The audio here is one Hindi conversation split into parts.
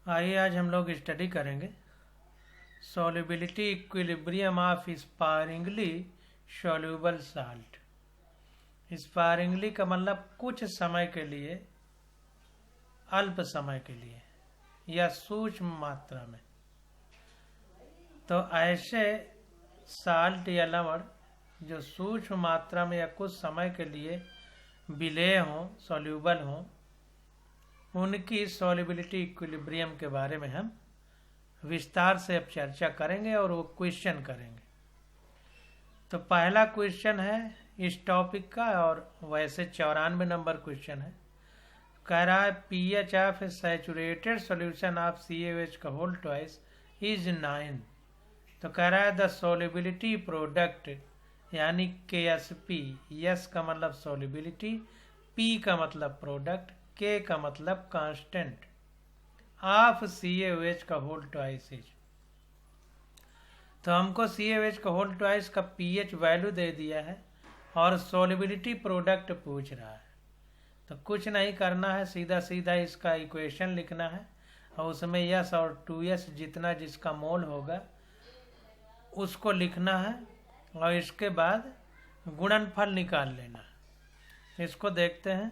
आइए आज हम लोग स्टडी करेंगे solubility equilibrium of sparingly soluble salt. Sparingly का मतलब कुछ समय के लिए, अल्प समय के लिए या सूक्ष्म मात्रा में। तो ऐसे साल्ट या लवण जो सूक्ष्म मात्रा में या कुछ समय के लिए विलेय हों, सॉल्यूबल हों, उनकी सॉल्युबिलिटी इक्विलिब्रियम के बारे में हम विस्तार से अब चर्चा करेंगे और वो क्वेश्चन करेंगे। तो पहला क्वेश्चन है इस टॉपिक का और वैसे 94 नंबर क्वेश्चन है। कह रहा है pH of saturated solution of CaOH का होल ट्वाइस इज 9। तो कह रहा है द सॉल्युबिलिटी प्रोडक्ट यानी KSP, यस का मतलब सॉल्युबिलिटी, P का मतलब प्रोडक्ट, K का मतलब कांस्टेंट ऑफ CaOH का होल ट्वाइस इज। तो हमको CaOH का होल ट्वाइस का pH वैल्यू दे दिया है और सॉल्युबिलिटी प्रोडक्ट पूछ रहा है। तो कुछ नहीं करना है, सीधा सीधा इसका इक्वेशन लिखना है और उसमें यस और 2s जितना जिसका मोल होगा उसको लिखना है और इसके बाद गुणनफल निकाल लेना है। इसको देखते हैं।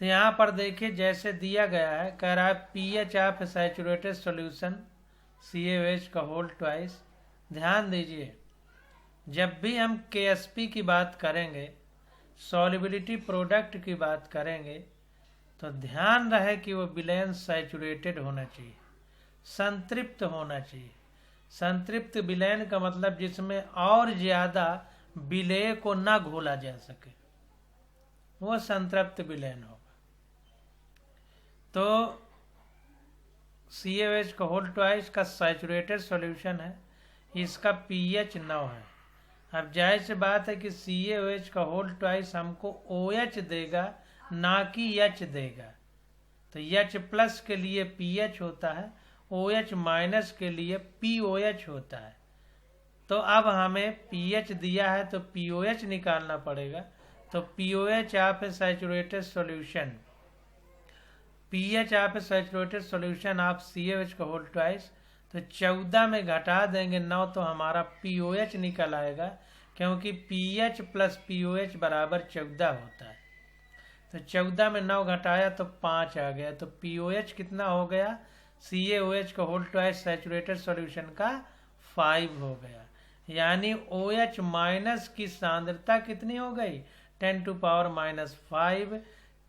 तो यहाँ पर देखिए जैसे दिया गया है, कह रहा है pH of saturated solution CaOH का होल ट्वाइस। ध्यान दीजिए, जब भी हम KSP की बात करेंगे, सॉल्युबिलिटी प्रोडक्ट की बात करेंगे, तो ध्यान रहे कि वो विलयन सैचुरेटेड होना चाहिए, संतृप्त होना चाहिए। संतृप्त विलयन का मतलब जिसमें और ज्यादा विलेय को न घोला जा सके, वो संतृप्त विलयन होगा। तो CaOH का होल ट्वाइस का सैचुरेटेड सॉल्यूशन है, इसका pH 9 है। अब जाहिर सी बात है कि CaOH का होल ट्वाइस हमको OH देगा, ना कि H देगा। तो H प्लस के लिए pH होता है, OH माइनस के लिए POH होता है। तो अब हमें pH दिया है तो POH निकालना पड़ेगा। तो POH of saturated solution, pH of saturated solution of CaOH का होल ट्वाइस, तो 14 में घटा देंगे 9 तो हमारा POH निकल आएगा, क्योंकि pH प्लस POH बराबर 14 होता है। तो 14 में 9 घटाया तो 5 आ गया। तो POH कितना हो गया? CaOH का होल ट्वाइस सैचुरेटेड सॉल्यूशन का 5 हो गया। यानी OH माइनस की सांद्रता कितनी हो गई? 10⁻⁻5।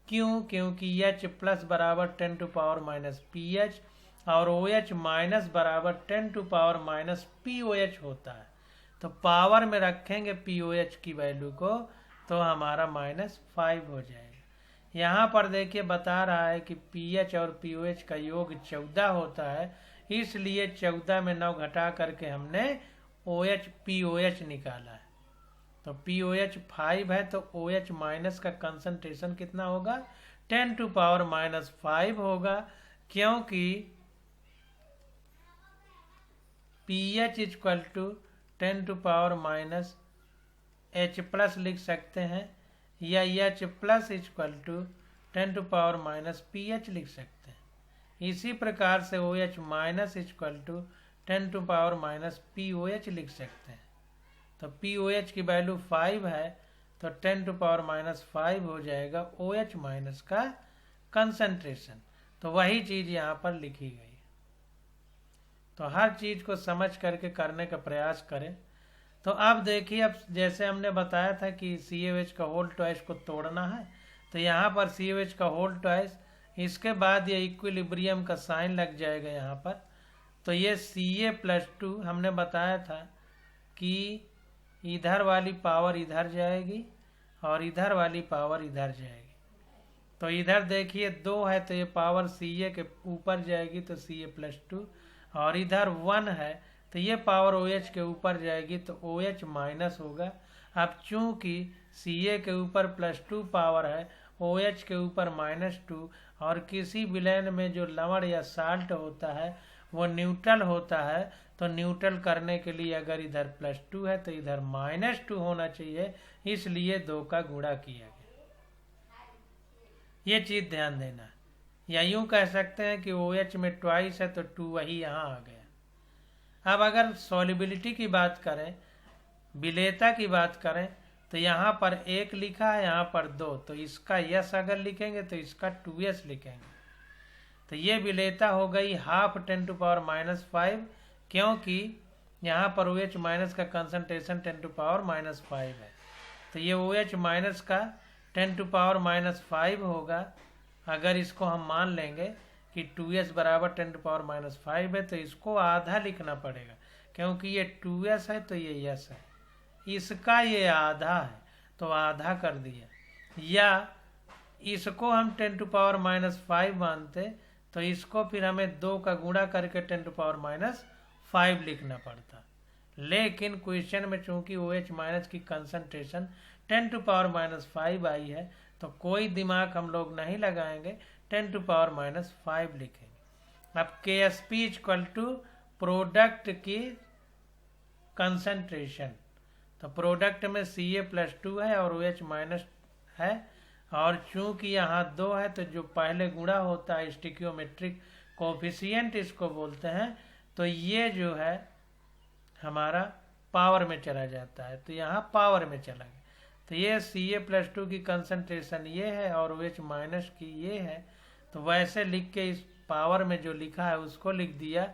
क्यों? क्योंकि H प्लस बराबर 10⁻⁻pH और OH माइनस बराबर 10⁻⁻POH होता है। तो पावर में रखेंगे POH की वैल्यू को तो हमारा -5 हो जाएगा। यहाँ पर देखिए बता रहा है कि pH और POH का योग 14 होता है, इसलिए 14 में 9 घटा करके हमने POH निकाला है। तो POH 5 है तो OH माइनस का कंसंट्रेशन कितना होगा? 10⁻⁻5 होगा, क्योंकि pH equal to 10⁻⁻H plus लिख सकते हैं या H plus equal to 10⁻⁻pH लिख सकते हैं। इसी प्रकार से OH minus equal to 10⁻⁻POH लिख सकते हैं। तो POH की वैल्यू 5 है तो 10⁻⁻5 हो जाएगा OH माइनस का कंसंट्रेशन। तो वही चीज यहाँ पर लिखी गई। तो हर चीज को समझ करके करने का प्रयास करें। तो अब देखिए, अब जैसे हमने बताया था कि CaOH का होल ट्वाइस को तोड़ना है, तो यहाँ पर CaOH का होल ट्वाइस, इसके बाद ये इक्विलिब्रियम का साइन लग जाएगा यहाँ पर। तो ये Ca+2 हमने बताया था कि इधर वाली पावर इधर जाएगी और इधर वाली पावर इधर जाएगी। तो इधर देखिए 2 है तो ये पावर Ca के ऊपर जाएगी तो Ca+2, और इधर 1 है तो ये पावर OH के ऊपर जाएगी तो OH माइनस होगा। अब चूंकि Ca के ऊपर +2 पावर है, OH के ऊपर -2, और किसी विलयन में जो लवण या साल्ट होता है वो न्यूट्रल होता है, तो न्यूट्रल करने के लिए अगर इधर +2 है तो इधर -2 होना चाहिए, इसलिए 2 का गुणा किया गया। ये चीज ध्यान देना। या यूं कह सकते हैं कि OH में ट्वाइस है तो 2 वही यहाँ आ गया। अब अगर सॉल्युबिलिटी की बात करें, विलेयता की बात करें, तो यहाँ पर 1 लिखा है, यहाँ पर 2, तो इसका यस अगर लिखेंगे तो इसका 2s लिखेंगे। तो ये विलेयता हो गई हाफ 10⁻⁻5, क्योंकि यहाँ पर OH माइनस का कंसंट्रेशन 10⁻⁻5 है, तो ये OH माइनस का 10⁻⁻5 होगा। अगर इसको हम मान लेंगे कि 2s बराबर 10⁻⁻5 है, तो इसको आधा लिखना पड़ेगा, क्योंकि ये 2s है तो ये s है, इसका ये आधा है तो आधा कर दिया। या इसको हम 10⁻⁻5 मानते तो इसको फिर हमें 2 का गुणा करके 10⁻⁻5 लिखना पड़ता। लेकिन क्वेश्चन में चूंकि OH माइनस की कंसंट्रेशन 10⁻⁻5 आई है, तो कोई दिमाग हम लोग नहीं लगाएंगे, 10⁻⁻5 लिखेंगे। अब KSP इक्वल टू प्रोडक्ट की कंसंट्रेशन, तो प्रोडक्ट में Ca+2 है और OH माइनस है, और चूंकि यहाँ 2 है तो जो पहले गुणा होता है स्टिक्योमेट्रिक कोफिशिएंट इसको बोलते हैं, तो ये जो है हमारा पावर में चला जाता है, तो यहाँ पावर में चला गया। तो ये Ca+2 की कंसंट्रेशन ये है और OH माइनस की ये है, तो वैसे लिख के इस पावर में जो लिखा है उसको लिख दिया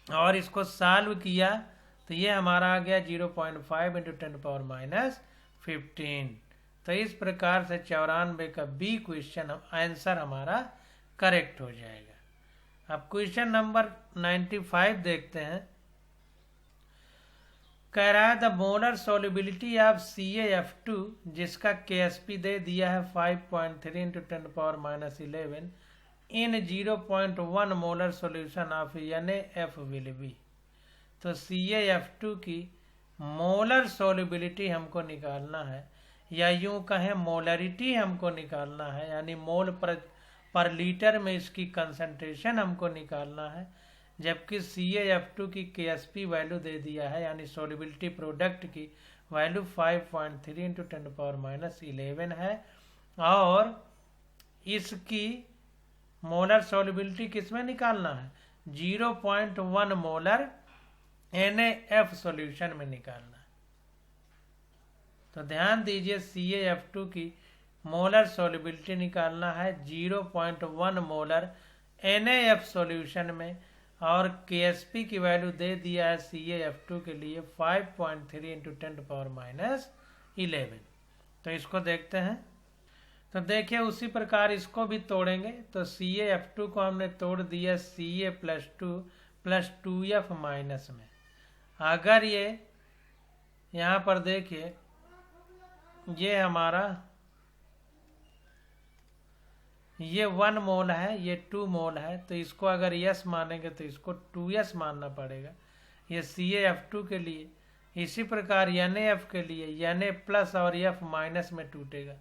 और इसको सॉल्व किया, तो ये हमारा आ गया 0.5 × 10⁻⁻15। तो इस प्रकार से 94 का बी क्वेश्चन आंसर हमारा करेक्ट हो जाएगा। अब क्वेश्चन नंबर 95 देखते हैं। कह रहा है the molar solubility of CaF2, जिसका KSP दे दिया है 5.3 × 10⁻11 इन 0.1 molar solution of NaF will be. तो CaF2 की मोलर सोल्युबिलिटी हमको निकालना है, या यूं कहें मोलरिटी हमको निकालना है, यानी मोल पर लीटर में इसकी कंसंट्रेशन हमको निकालना है। जबकि CaF2 की KSP वैल्यू दे दिया है, यानी सोल्युबिलिटी प्रोडक्ट की वैल्यू 5.3 × 10⁻11 है, और इसकी मोलर सोल्युबिलिटी किसमें निकालना है, 0.1 मोलर NaF सॉल्यूशन में निकालना है। तो ध्यान दीजिए CaF2 की मोलर सोल्युबिलिटी निकालना है 0.1 मोलर NaF सॉल्यूशन में, और KSP की वैल्यू दे दिया है CaF2 के लिए 5.3 × 10⁻11। तो इसको देखते हैं। तो देखिए उसी प्रकार इसको भी तोड़ेंगे। तो CaF2 को हमने तोड़ दिया Ca+2 + 2F माइनस में। अगर ये यहाँ पर देखिए ये हमारा ये 1 मोल है, ये 2 मोल है, तो इसको अगर यस मानेंगे तो इसको 2s मानना पड़ेगा, ये CaF2 के लिए। इसी प्रकार NaF के लिए Na+ और F माइनस में टूटेगा।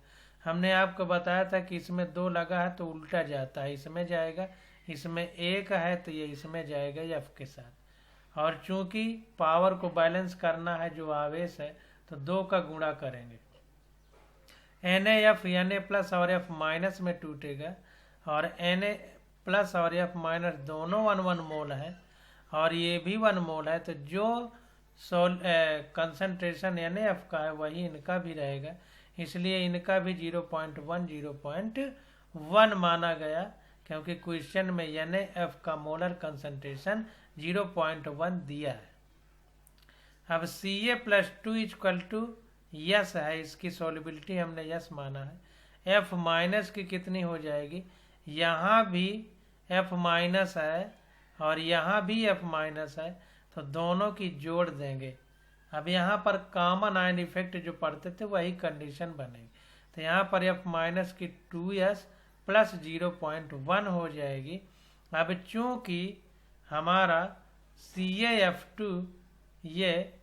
हमने आपको बताया था कि इसमें 2 लगा है तो उल्टा जाता है, इसमें जाएगा, इसमें 1 है तो ये इसमें जाएगा F के साथ। और चूंकि पावर को बैलेंस करना है, जो आवेश है, तो 2 का गुणा करेंगे। NaF Na+ और F माइनस में टूटेगा, और Na+ और F माइनस दोनों 1 मोल है, और ये भी 1 मोल है, तो जो कंसंट्रेशन NaF का है वही इनका भी रहेगा, इसलिए इनका भी 0.1 माना गया, क्योंकि क्वेश्चन में NaF का मोलर कंसंट्रेशन 0.1 दिया है। अब Ca+2 इक्वल टू यस है, इसकी सोल्युबिलिटी हमने यस माना है। F माइनस की कितनी हो जाएगी, यहाँ भी F माइनस है और यहाँ भी F माइनस है, तो दोनों की जोड़ देंगे। अब यहाँ पर कॉमन आयन इफेक्ट जो पढ़ते थे वही कंडीशन बनेगी, तो यहाँ पर F माइनस की 2s + 0.1 हो जाएगी। अब चूंकि हमारा CaF2 ये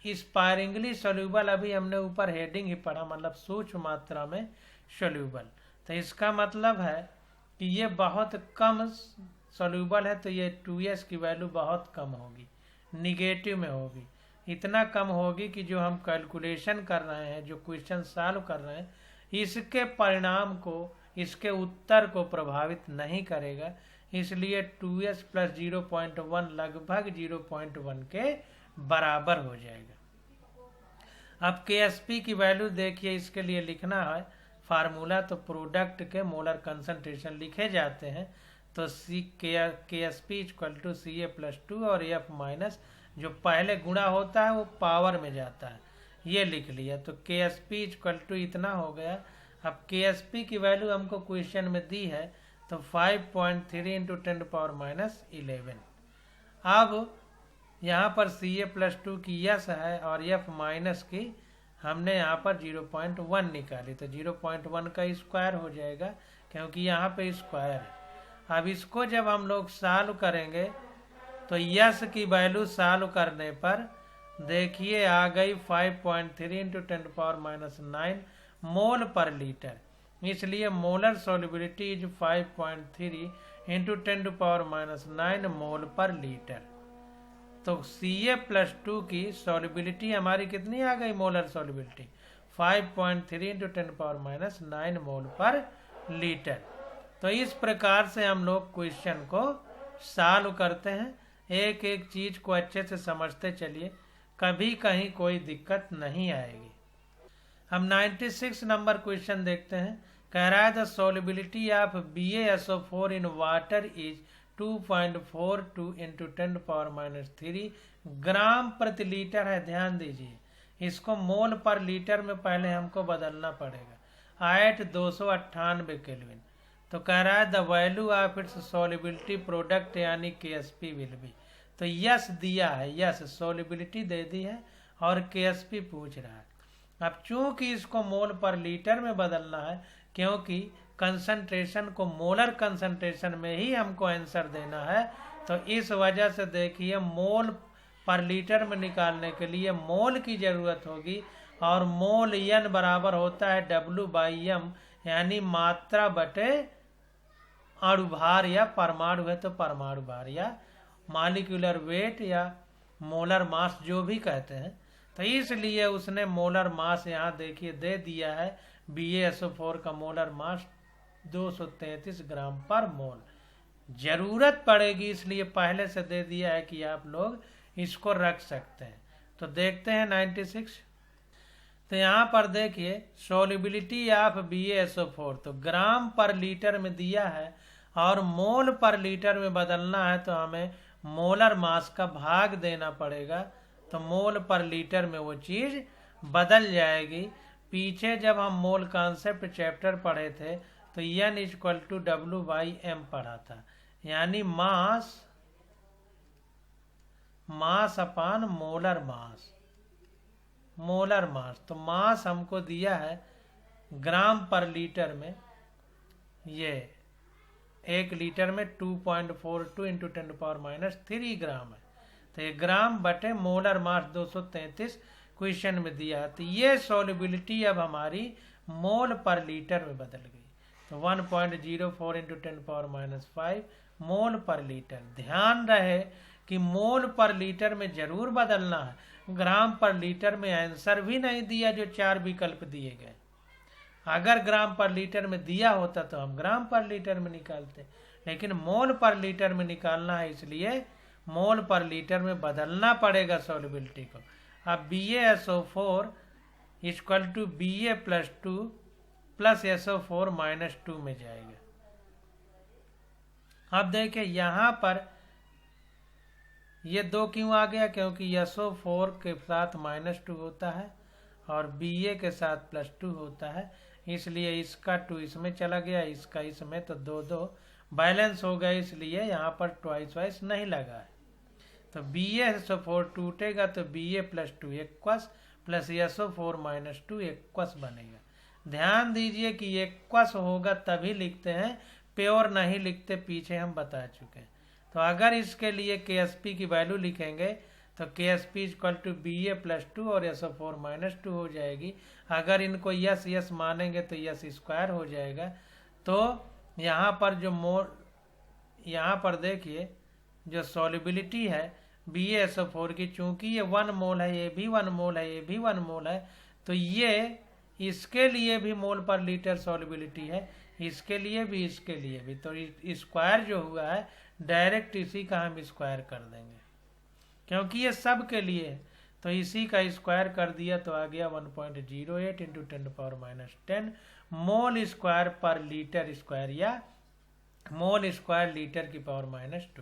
स्पायरिंगली सोल्यूबल, अभी हमने ऊपर हेडिंग ही पढ़ा, मतलब सूक्ष्म मात्रा में सोल्यूबल, तो इसका मतलब है कि ये बहुत कम सोल्यूबल है, तो ये 2s की वैल्यू बहुत कम होगी, निगेटिव में होगी। इतना कम होगी कि जो हम कैलकुलेशन कर रहे हैं, जो क्वेश्चन सॉल्व कर रहे हैं, इसके परिणाम को इसके उत्तर को प्रभावित नहीं करेगा, इसलिए 2s प्लस 0.1 लगभग 0.1 के बराबर हो जाएगा। अब KSP की वैल्यू देखिए, इसके लिए लिखना है फार्मूला, तो प्रोडक्ट के मोलर कंसंट्रेशन लिखे जाते हैं, तो KSP equal to CA plus 2 और F माइनस जो पहले गुणा होता है वो पावर में जाता है, ये लिख लिया। तो KSP इक्वल टू इतना हो गया। अब KSP की वैल्यू हमको क्वेश्चन में दी है, तो 5.3 इंटू 10⁻11। अब यहाँ पर CA प्लस 2 की यस है और F माइनस की हमने यहाँ पर 0.1 निकाली, तो 0.1 का स्क्वायर हो जाएगा क्योंकि यहाँ पे स्क्वायर है। अब इसको जब हम लोग सॉल्व करेंगे तो यस की वैल्यू सॉल्व करने पर देखिए आ गई 5.3 इंटू 10⁻9 मोल पर लीटर, इसलिए molar solubility is 5.3 into 10⁻9 mole per litre. तो CA प्लस 2 की सॉल्युबिलिटी हमारी कितनी आ गई, मोलर सॉल्युबिलिटी 5.3 इंटू 10⁻9 मोल पर लीटर। तो इस प्रकार से हम लोग क्वेश्चन को सॉल्व करते हैं। एक एक चीज को अच्छे से समझते चलिए, कभी कहीं कोई दिक्कत नहीं आएगी। हम 96 नंबर क्वेश्चन देखते हैं। कह रहा है the solubility of BaSO4 in water is 2.42 into 10⁻³ ग्राम प्रति लीटर है। ध्यान दीजिए, इसको मोल पर लीटर में पहले हमको बदलना पड़ेगा एट 298 केल्विन। तो कह रहा है the value of its solubility product यानी KSP विल बी। तो यस दिया है, यस सॉल्युबिलिटी दे दी है और KSP पूछ रहा है। अब चूंकि इसको मोल पर लीटर में बदलना है, क्योंकि कंसंट्रेशन को मोलर कंसंट्रेशन में ही हमको आंसर देना है, तो इस वजह से देखिए मोल पर लीटर में निकालने के लिए मोल की जरूरत होगी, और मोल n बराबर होता है W/m यानी मात्रा बटे अणुभार या परमाणु है तो परमाणु भार या मॉलिक्यूलर वेट या मोलर मास जो भी कहते हैं। तो इसलिए उसने मोलर मास यहाँ देखिए दे दिया है। BaSO4 का मोलर मास 233 ग्राम पर मोल। जरूरत पड़ेगी इसलिए पहले से दे दिया है कि आप लोग इसको रख सकते हैं। तो देखते हैं 96। तो यहाँ पर देखिए सॉल्युबिलिटी ऑफ BaSO4 तो ग्राम पर लीटर में दिया है और मोल पर लीटर में बदलना है, तो हमें मोलर मास का भाग देना पड़ेगा, तो मोल पर लीटर में वो चीज बदल जाएगी। पीछे जब हम मोल कॉन्सेप्ट चैप्टर पढ़े थे तो N इक्वल टू W/m पढ़ा था, यानी मास अपान मोलर मास। मोलर मास तो मास हमको दिया है ग्राम पर लीटर में, ये 1 लीटर में 2.42 इंटू 10⁻³ ग्राम है, तो ये ग्राम बटे मोलर मास 233 क्वेश्चन में दिया है। तो ये सॉल्युबिलिटी अब हमारी मोल पर लीटर में बदल गई, तो 1.04 इंटू 10⁻5 मोल पर लीटर। ध्यान रहे कि मोल पर लीटर में जरूर बदलना है, ग्राम पर लीटर में आंसर भी नहीं दिया जो 4 विकल्प दिए गए। अगर ग्राम पर लीटर में दिया होता तो हम ग्राम पर लीटर में निकालते, लेकिन मोल पर लीटर में निकालना है, इसलिए मोल पर लीटर में बदलना पड़ेगा सॉल्युबिलिटी को। अब BaSO4 equal to BA plus 2 plus SO4 minus 2 में जाएगा। अब देखिए यहाँ पर ये 2 क्यों आ गया, क्योंकि SO4 के साथ -2 होता है और BA के साथ +2 होता है, इसलिए इसका 2 इसमें चला गया, इसका इसमें, तो 2 बैलेंस हो गया, इसलिए यहाँ पर ट्वाइस नहीं लगा है। तो BaSO4 टूटेगा तो BA plus 2 aqueous plus SO4 minus 2 aqueous बनेगा। ध्यान दीजिए कि एक्वस होगा तभी लिखते हैं, प्योर नहीं लिखते, पीछे हम बता चुके हैं। तो अगर इसके लिए KSP की वैल्यू लिखेंगे तो KSP equal to BA plus 2 और SO4 माइनस 2 हो जाएगी। अगर इनको यस मानेंगे तो यस स्क्वायर हो जाएगा। तो यहाँ पर यहाँ पर देखिए जो सॉल्युबिलिटी है BaSO4 की, चूंकि ये 1 मोल है, ये भी 1 मोल है, ये भी 1 मोल है, तो ये इसके लिए भी मोल पर लीटर सॉल्युबिलिटी है, इसके लिए भी, इसके लिए भी। तो स्क्वायर जो हुआ है डायरेक्ट इसी का हम स्क्वायर कर देंगे, क्योंकि ये सब के लिए है। तो इसी का स्क्वायर कर दिया तो आ गया 1.08 इंटू 10⁻⁻10 मोल स्क्वायर पर लीटर स्क्वायर, या मोल स्क्वायर लीटर की पावर -2।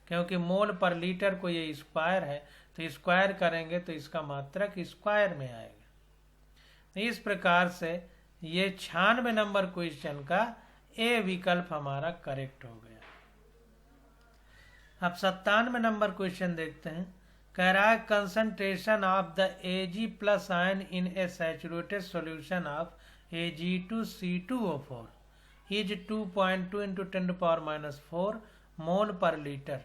क्योंकि मोल पर लीटर को ये स्क्वायर है, तो स्क्वायर करेंगे तो इसका मात्रक स्क्वायर में आएगा। इस प्रकार से ये 96 नंबर क्वेश्चन का ए विकल्प हमारा करेक्ट हो गया। अब 97 नंबर क्वेश्चन देखते हैं। कह रहा है concentration of the Ag+ ion in A saturated solution of Ag2C2O4 is 2.2 into 10⁻⁻4 mole per litre.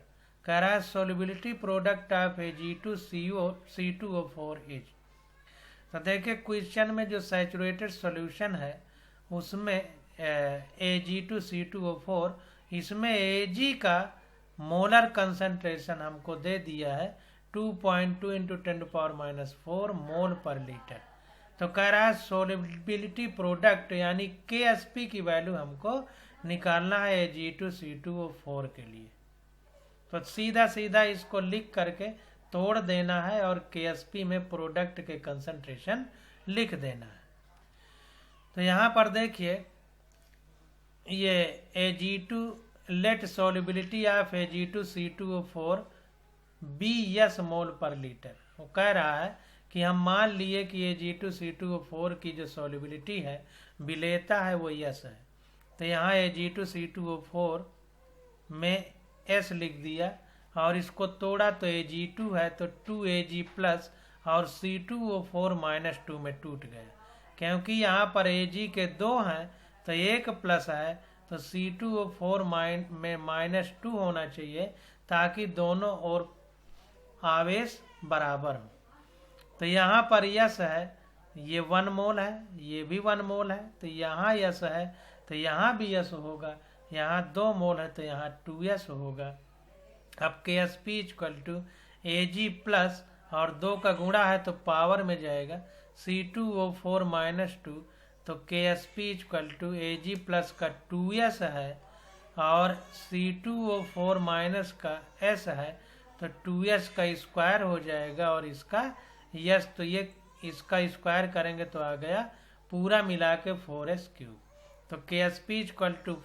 कह रहा है solubility product of Ag2C2O4 is. तो देखिए क्वेश्चन में जो सैचुरेटेड सॉल्यूशन है उसमें Ag2C2O4, इसमें Ag का मोलर कंसंट्रेशन हमको दे दिया है 2.2 इंटू 10⁻⁻4 मोल पर लीटर। तो कह रहा है सोल्युबिलिटी प्रोडक्ट यानी KSP की वैल्यू हमको निकालना है Ag2C2O4 के लिए। तो सीधा सीधा इसको लिख करके तोड़ देना है और KSP में प्रोडक्ट के कंसंट्रेशन लिख देना है। तो यहाँ पर देखिए ये Ag2 let solubility of Ag2C2O4 B mole per litre. वो कह रहा है कि हम मान लिए कि Ag2C2O4 की जो सोल्युबिलिटी है विलेयता है वो S है। तो यहाँ Ag2C2O4 में S लिख दिया और इसको तोड़ा तो Ag2 है तो 2Ag+ और C2O4 -2 में टूट गया। क्योंकि यहाँ पर Ag के 2 हैं तो 1 प्लस है, तो C2O4 में -2 होना चाहिए ताकि दोनों ओर आवेश बराबर हो। तो यहाँ पर यस है, ये 1 मोल है, ये भी 1 मोल है, तो यहाँ यस है तो यहाँ भी यस होगा। यहाँ 2 मोल है तो यहाँ 2s होगा। अब KSP = Ag+ और 2 का गुणा है तो पावर में जाएगा C2O4 -2, तो KSP = Ag+ का 2s है और C2O4- का s है तो 2s का स्क्वायर हो जाएगा और इसका यस, तो ये इसका स्क्वायर करेंगे तो आ गया पूरा मिला के 4s³। तो KSP =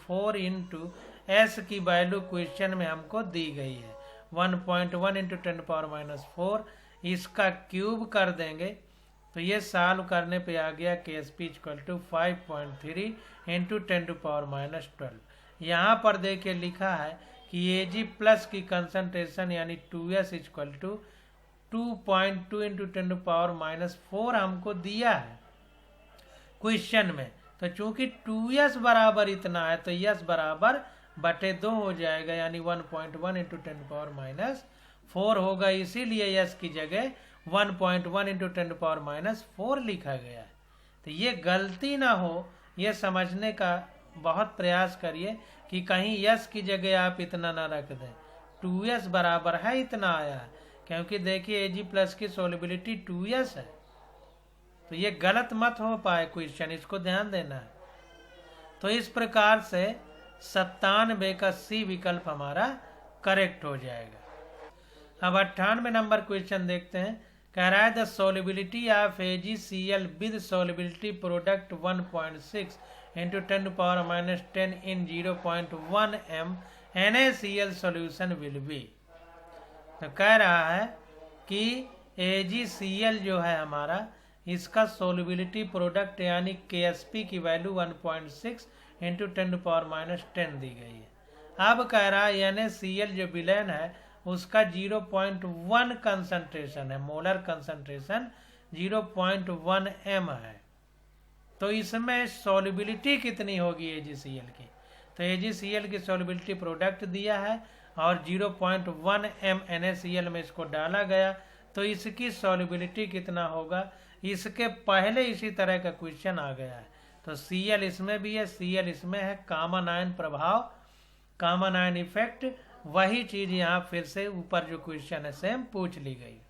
4 इंटू s की वैल्यू क्वेश्चन में हमको दी गई है 1.1 इंटू 10⁻⁻4, इसका क्यूब कर देंगे तो ये सॉल्व करने पे आ गया KSP = 5.3 इंटू 10⁻12। यहाँ पर देखिए लिखा है कि Ag+ की कंसंट्रेशन यानी 2s = 2.2 इंटू 10⁻4 हमको दिया है क्वेश्चन में। तो चूंकि 2s बराबर इतना है तो s बराबर बटे 2 हो जाएगा, यानी 1.1 इंटू 10⁻4 होगा। इसीलिए s की जगह 1.1 इंटू 10⁻4 लिखा गया है। तो ये गलती ना हो ये समझने का बहुत प्रयास करिए कि कहीं s की जगह आप इतना ना रख दें। 2s बराबर है इतना आया है, क्योंकि देखिए Ag+ की सोल्युबिलिटी 2s है। तो ये गलत मत हो पाए क्वेश्चन, इसको ध्यान देना है। तो इस प्रकार से 97 का C विकल्प हमारा करेक्ट हो जाएगा। अब 98 नंबर क्वेश्चन देखते हैं। कह रहा है the solubility of AgCl with solubility product 1.6 into 10⁻10 in 0.1 m NaCl solution will be. तो कह रहा है कि AgCl जो है हमारा, इसका सोल्युबिलिटी प्रोडक्ट यानी KSP की वैल्यू 1.6 इंटू 10⁻10 दी गई है। अब कह रहा है NaCl जो विलेन है उसका 0.1 कंसंट्रेशन है, मोलर कंसंट्रेशन 0.1 m है। तो इसमें सोल्युबिलिटी कितनी होगी AgCl की? तो AgCl की सोल्युबिलिटी प्रोडक्ट दिया है और 0.1 m NaCl में इसको डाला गया, तो इसकी सोल्युबिलिटी कितना होगा? इसके पहले इसी तरह का क्वेश्चन आ गया है। तो Cl इसमें भी है, Cl इसमें है, कॉमन आयन प्रभाव, कॉमन आयन इफेक्ट, वही चीज यहाँ फिर से ऊपर जो क्वेश्चन है सेम पूछ ली गई।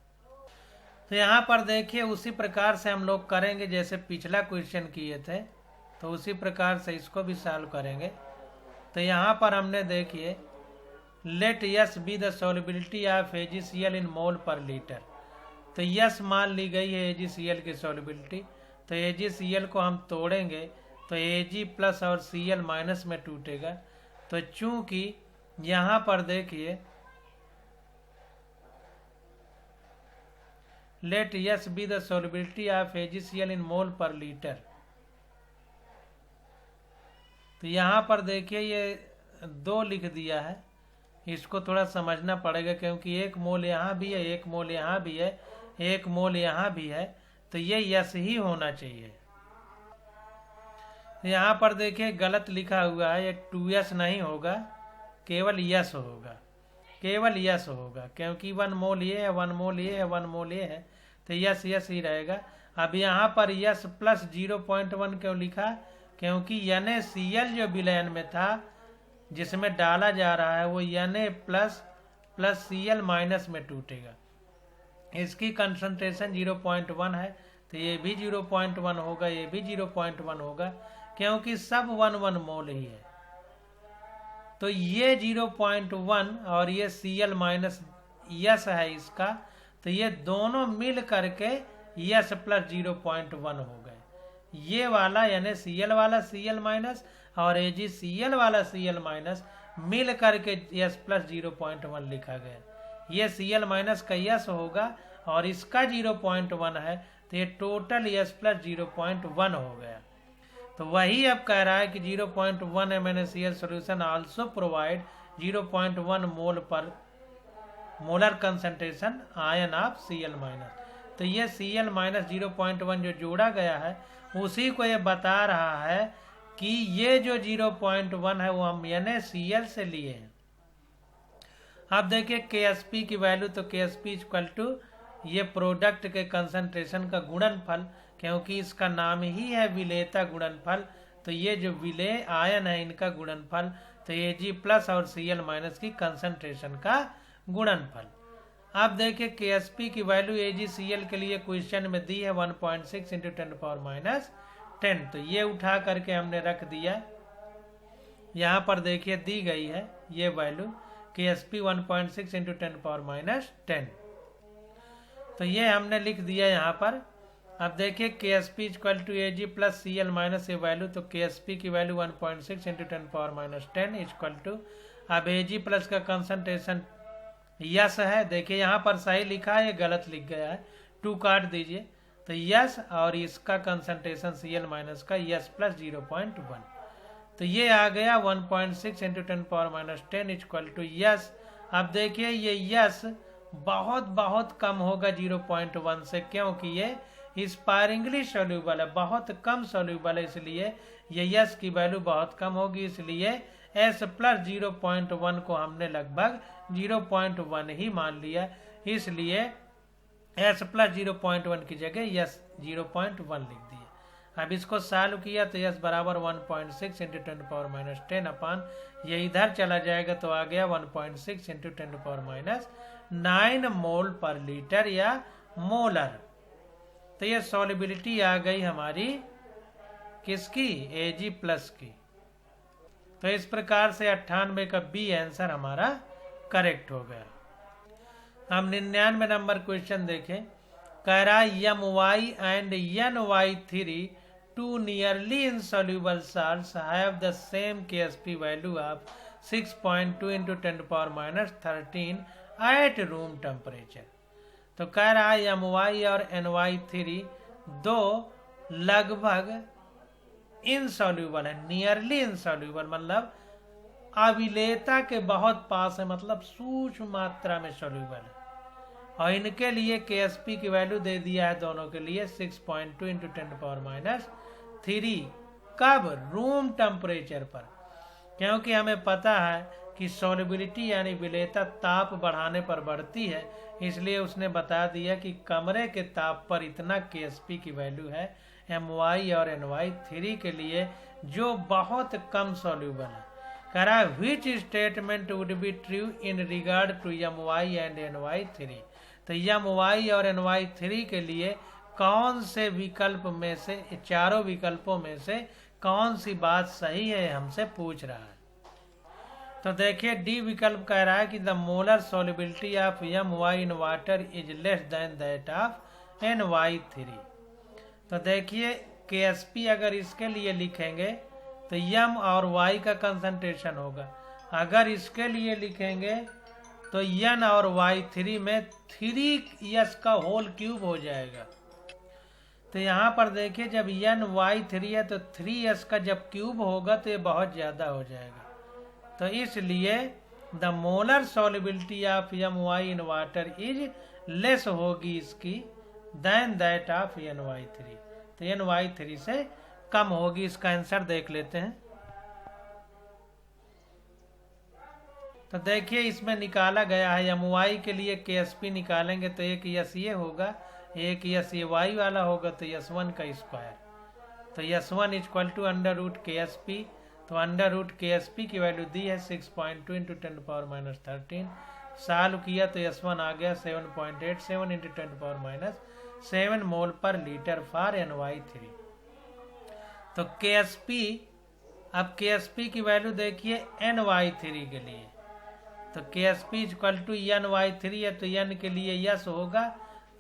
तो यहाँ पर देखिए उसी प्रकार से हम लोग करेंगे जैसे पिछला क्वेश्चन किए थे। तो उसी प्रकार से इसको भी सॉल्व करेंगे। तो यहाँ पर हमने देखिए let S be the solubility of AgCl in mole per litre. तो यस मान ली गई है AgCl की सॉल्युबिलिटी। तो AgCl को हम तोड़ेंगे तो Ag प्लस और Cl माइनस में टूटेगा। तो चूंकि यहाँ पर देखिए let S be the solubility of AgCl in mole per litre, तो यहाँ पर देखिए ये 2 लिख दिया है। इसको थोड़ा समझना पड़ेगा क्योंकि 1 मोल यहाँ भी है, 1 मोल यहाँ भी है, 1 मोल यहाँ भी है, तो ये यस ही होना चाहिए। यहाँ पर देखिए गलत लिखा हुआ है, ये 2s नहीं होगा, केवल यस होगा, केवल यस होगा, क्योंकि 1 मोल ये है, 1 मोल ये है, 1 मोल ये है, तो यस यस ही रहेगा। अब यहाँ पर यस प्लस 0.1 क्यों लिखा? क्योंकि NaCl जो विलयन में था जिसमें डाला जा रहा है वो Na प्लस Cl माइनस में टूटेगा। इसकी कंसंट्रेशन 0.1 है, तो ये भी 0.1 होगा, ये भी 0.1 होगा, क्योंकि सब 1 मोल ही है। तो ये 0.1 और ये Cl माइनस यस है इसका, तो ये दोनों मिल करके यस प्लस 0.1 हो गए। ये वाला यानी Cl वाला Cl माइनस और AgCl वाला Cl माइनस मिल करके यस प्लस 0.1 लिखा गया। ये Cl माइनस का यस होगा और इसका 0.1 है, तो ये टोटल यस प्लस 0.1 हो गया। तो वही अब कह रहा है कि 0.1 MnCl सोल्यूशन आल्सो प्रोवाइड 0.1 मोल पर molar concentration ion of Cl minus. तो ये Cl माइनस 0.1 जो जोड़ा गया है उसी को ये बता रहा है कि ये जो 0.1 है वो हम NaCl से लिए हैं। अब देखिए Ksp की वैल्यू, तो Ksp इक्वल टू ये प्रोडक्ट के कंसंट्रेशन का गुणनफल, क्योंकि इसका नाम ही है विलेयता गुणनफल, तो ये जो विलेय आयन है इनका गुणनफल, तो Ag प्लस और Cl माइनस की कंसंट्रेशन का गुणनफल। अब देखिए Ksp की वैल्यू AgCl के लिए क्वेश्चन में दी है 1.6 इंटू 10⁻10, तो ये उठा करके हमने रख दिया। यहाँ पर देखिए दी गई है ये वैल्यू Ksp 1.6 इंटू 10⁻10, तो ये हमने लिख दिया यहाँ पर। अब देखिए Ksp equal to Ag plus Cl minus ये वैल्यू, तो Ksp की वैल्यू 1.6 इंटू 10⁻10 इक्वल टू, अब Ag प्लस का कंसंट्रेशन यस है, देखिए यहाँ पर सही लिखा है, ये गलत लिख गया है, 2 काट दीजिए, तो यस और इसका कंसंट्रेशन Cl माइनस का यस प्लस 0.1, तो ये आ गया 1.6 इंटू 10⁻10 इक्वल टू यस। अब देखिए ये यस बहुत बहुत कम होगा 0.1 से, क्योंकि ये स्पायरिंगली सोल्यूबल है, बहुत कम सोल्यूबल है, इसलिए ये यस की वैल्यू बहुत कम होगी, इसलिए S प्लस 0.1 को हमने लगभग 0.1 ही मान लिया, इसलिए S प्लस 0.1 की जगह यस 0.1 लिख दिया। अब इसको सॉल्व किया तो यस बराबर 1.6 इंटू 10⁻10 अपान ये इधर चला जाएगा तो आ गया 1.6 इंटू 10⁻9 मोल पर लीटर या मोलर। तो ये सॉल्युबिलिटी आ गई हमारी किसकी? Ag प्लस की। तो इस प्रकार से 98 का बी आंसर हमारा करेक्ट हो गया। हम 99 नंबर क्वेश्चन देखें। कह रहा My and NY3 two nearly insoluble salts have the same Ksp value of 6.2 into 10⁻13 at room temperature। तो कह रहा है My और NY3 दो लगभग इनसॉल्यूबल है, नियरली इनसॉल्यूबल मतलब अविलेयता के बहुत पास है, मतलब सूक्ष्म मात्रा में सॉल्यूबल है, और इनके लिए Ksp की वैल्यू दे दिया है दोनों के लिए 6.2 इंटू 10⁻3। कब? रूम टेम्परेचर पर, क्योंकि हमें पता है कि सॉल्युबिलिटी यानी विलेयता ताप बढ़ाने पर बढ़ती है, इसलिए उसने बता दिया कि कमरे के ताप पर इतना Ksp की वैल्यू है My और NY3 के लिए जो बहुत कम सॉल्यूबल है। कह रहा है which statement would be true in regard to My and NY3। तो My और NY3 के लिए कौन से विकल्प में से, चारों विकल्पों में से कौन सी बात सही है हमसे पूछ रहा है। तो देखिए डी विकल्प कह रहा है कि the molar solubility of My in water is less than that of NY3। तो देखिए KSP अगर इसके लिए लिखेंगे तो M और Y का कंसंट्रेशन होगा, अगर इसके लिए लिखेंगे तो N और Y3 में 3S का होल क्यूब हो जाएगा। तो यहाँ पर देखिए जब NY3 है तो 3S का जब क्यूब होगा तो ये बहुत ज़्यादा हो जाएगा। तो इसलिए the molar solubility of My in water is less होगी इसकी देन दैट ऑफ NY3। तो NY3 से कम होगी। इसका आंसर देख लेते हैं। तो देखिए इसमें निकाला गया है My के लिए KSP निकालेंगे तो एक यस ये होगा, एक यस ये Y वाला होगा, तो S1 का स्क्वायर। तो S1 equal to under root KSP। तो अंडर रूट KSP की वैल्यू दी है 6.2 इंटू 10⁻13। सॉल्व किया तो S1 आ गया 7.87 into 10⁻7 mole per litre for NY3। तो KSP, अब KSP की वैल्यू देखिए NY3 के लिए। तो KSP इक्वल टू NY3 है तो N के लिए यस होगा,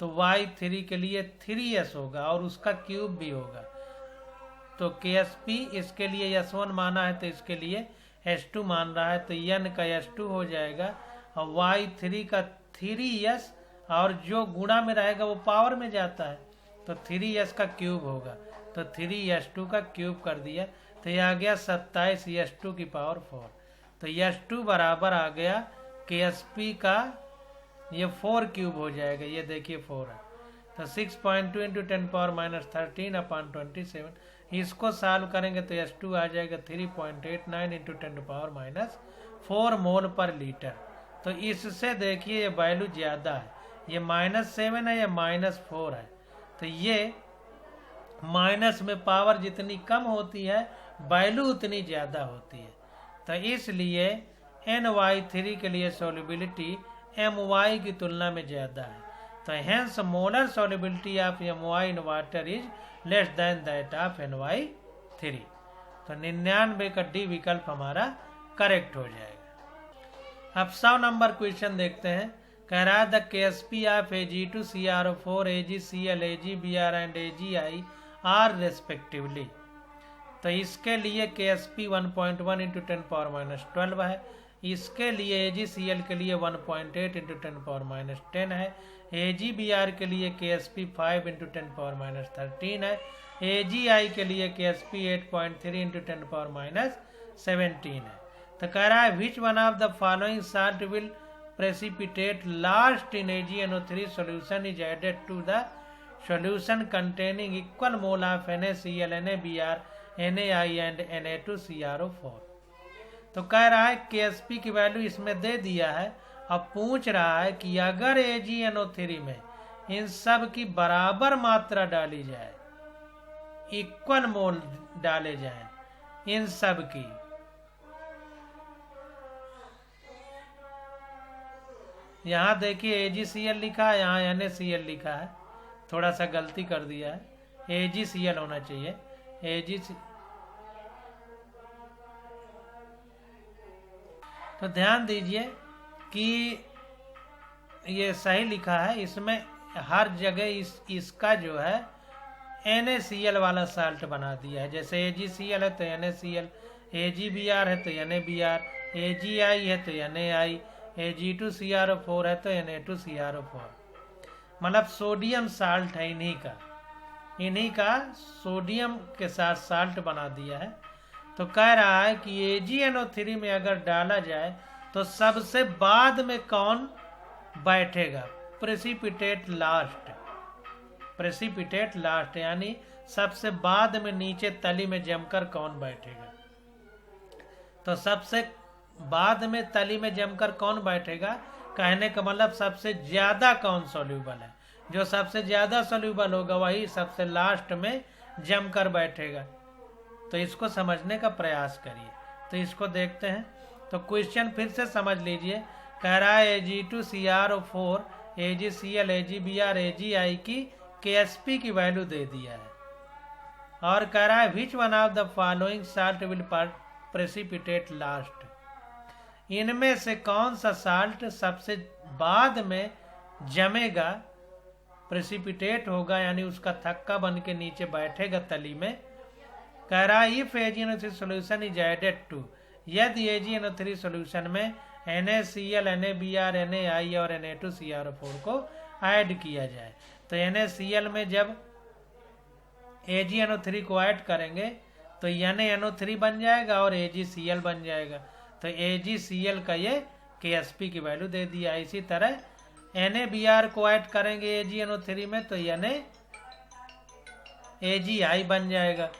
तो Y3 के लिए 3S होगा और उसका क्यूब भी होगा। तो KSP इसके लिए S1 माना है तो इसके लिए S2 मान रहा है, तो N का S2 हो जाएगा और Y3 का 3S, और जो गुणा में रहेगा वो पावर में जाता है तो 3S का क्यूब होगा। तो 3S2 का क्यूब कर दिया तो यह आ गया 27S2 की पावर 4। तो S2 बराबर आ गया KSP का ये 4 क्यूब हो जाएगा, ये देखिए 4 है। तो 6.2 इंटू 10⁻13 अपॉन 27, इसको सॉल्व करेंगे तो S2 आ जाएगा 3.89 इंटू 10⁻4 मोल पर लीटर। तो इससे देखिए ये वैल्यू ज़्यादा है, ये -7 है या -4 है। तो ये माइनस में पावर जितनी कम होती है वैल्यू उतनी ज़्यादा होती है। तो इसलिए NY3 के लिए सॉल्युबिलिटी My की तुलना में ज़्यादा है। तो hence molar solubility of My in water is less than that of NY3। तो 99 का डी विकल्प हमारा करेक्ट हो जाएगा। अब 100 नंबर क्वेश्चन देखते हैं। कह रहा है the KSP of Ag2CrO4 AgCl AgBr and AgI are respectively. तो इसके लिए KSP 1.1 इंटू 10⁻12 है, इसके लिए AgCl के लिए 1.8 इंटू 10⁻10 है, AgBr के लिए KSP 5 इंटू 10⁻13 है, AgI के लिए KSP 8.3 इंटू 10⁻17 है। तो कह रहा है which one of the following salt will precipitate last in AgNO3 solution is added to the solution containing equal mole of NaCl, NaBr, NaI and Na2CrO4। तो कह रहा है KSP की वैल्यू इसमें दे दिया है। अब पूछ रहा है कि अगर AgNO3 में इन सब की बराबर मात्रा डाली जाए, इक्वल मोल डाले जाए इन सब की, यहाँ देखिए AgCl लिखा है, यहाँ NaCl लिखा है, थोड़ा सा गलती कर दिया है, AgCl होना चाहिए। तो ध्यान दीजिए कि ये सही लिखा है, इसमें हर जगह इसका जो है NaCl वाला साल्ट बना दिया है। जैसे AgCl है तो NaCl, AgBr है तो NaBr, AgI है तो NaI, Ag2CrO4 है तो Na2CrO4। मतलब सोडियम साल्ट है इन्हीं का सोडियम के साथ साल्ट बना दिया है। तो कह रहा है कि AgNO3 में अगर डाला जाए तो सबसे बाद में कौन बैठेगा, प्रेसिपिटेट लास्ट, यानी सबसे बाद में नीचे तली में जमकर कौन बैठेगा। तो सबसे बाद में तली में जमकर कौन बैठेगा, कहने का मतलब सबसे ज्यादा कौन सॉल्यूबल है, जो सबसे ज्यादा सॉल्यूबल होगा वही सबसे लास्ट में जमकर बैठेगा। तो इसको समझने का प्रयास करिए। तो इसको देखते हैं। तो क्वेश्चन फिर से समझ लीजिए। कह रहा है Ag2CrO4 AgCl AgBr AgI की KSP की वैल्यू दे दिया है। और कह रहा है which one of the following salt will precipitate last, इनमें से कौन सा साल्ट सबसे बाद में जमेगा, प्रेसिपिटेट होगा, यानी उसका थक्का बन के नीचे बैठेगा तली में। कह रहा है if AgNO3 solution is added to, यदि AgNO3 सोल्यूशन में NaCl, NaBr, NaI और Na2CrO4 को ऐड किया जाए, तो NaCl में जब AgNO3 को ऐड करेंगे तो NaNO3 बन जाएगा और AgCl बन जाएगा, तो AgCl का ये Ksp की वैल्यू दे दिया। इसी तरह NaBr को ऐड करेंगे AgNO3 में तो AgI बन जाएगा।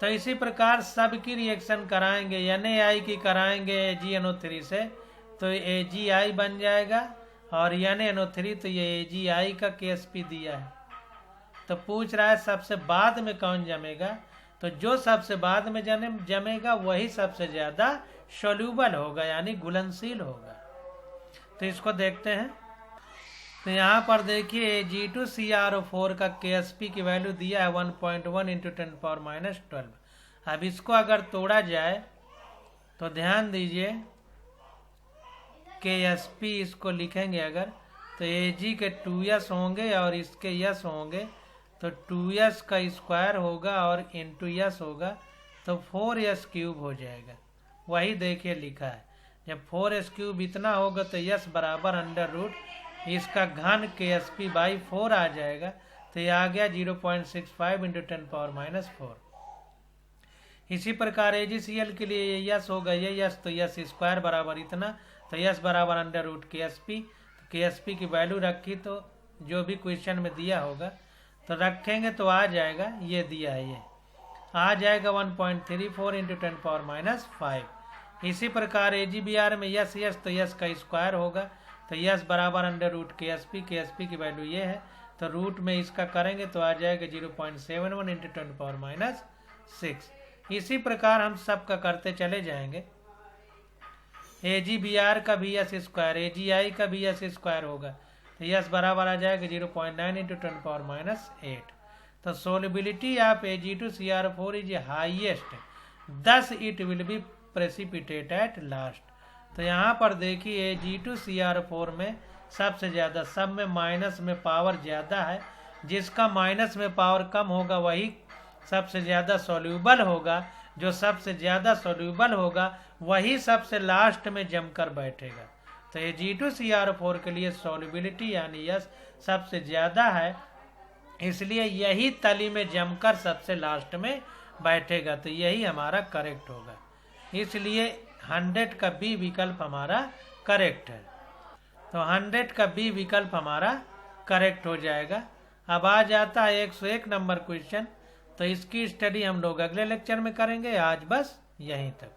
तो इसी प्रकार सबकी रिएक्शन कराएंगे, NaI की कराएंगे AgNO3 से तो AgI बन जाएगा और NaNO3 तो ये AgI का Ksp दिया है। तो पूछ रहा है सबसे बाद में कौन जमेगा, तो जो सबसे बाद में जमेगा वही सबसे ज्यादा सोल्यूबल होगा, यानी घुलनशील होगा। तो इसको देखते हैं। तो यहाँ पर देखिए Ag2CrO4 का Ksp की वैल्यू दिया है 1.1 × 10⁻12। अब इसको अगर तोड़ा जाए तो ध्यान दीजिए Ksp इसको लिखेंगे अगर तो Ag के 2s होंगे और इसके s होंगे तो 2s का स्क्वायर होगा और इंटू s होगा तो 4s³ हो जाएगा। वही देखिए लिखा है, जब 4s³ इतना होगा तो s बराबर अंडर रूट इसका घन Ksp/4 आ जाएगा, तो ये आ गया 0.65 × 10⁻4। इसी प्रकार AgCl के लिए ये s होगा, ये s तो s स्क्वायर बराबर इतना, तो s बराबर अंडर रूट Ksp। तो Ksp की वैल्यू रखी तो जो भी क्वेश्चन में दिया होगा तो रखेंगे तो आ जाएगा, ये दिया है, ये आ जाएगा 1.34 × 10⁻5। इसी प्रकार AgBr में s तो s का स्क्वायर होगा, तो s बराबर अंडर रूट Ksp की वैल्यू ये है, तो रूट में इसका करेंगे तो आ जाएगा 0.71 × 10⁻6। इसी प्रकार हम सब का करते चले जाएंगे। AgBr का भी s स्क्वायर, AgI का भी s स्क्वायर होगा, तो s बराबर आ जाएगा 0.9 × 10⁻8। तो solubility of Ag2CrO4 is highest, thus it will be precipitate at last। तो यहाँ पर देखिए Ag2CrO4 में सबसे ज्यादा, सब में माइनस में पावर ज्यादा है, जिसका माइनस में पावर कम होगा वही सबसे ज्यादा सोल्यूबल होगा, जो सबसे ज्यादा सोल्यूबल होगा वही सबसे लास्ट में जमकर बैठेगा। तो Ag2CrO4 के लिए सोल्युबिलिटी यानी S सबसे ज्यादा है, इसलिए यही तली में जमकर सबसे लास्ट में बैठेगा, तो यही हमारा करेक्ट होगा। इसलिए 100 का बी विकल्प हमारा करेक्ट है। तो 100 का बी विकल्प हमारा करेक्ट हो जाएगा। अब आ जाता है 101 नंबर क्वेश्चन, तो इसकी स्टडी हम लोग अगले लेक्चर में करेंगे। आज बस यहीं तक।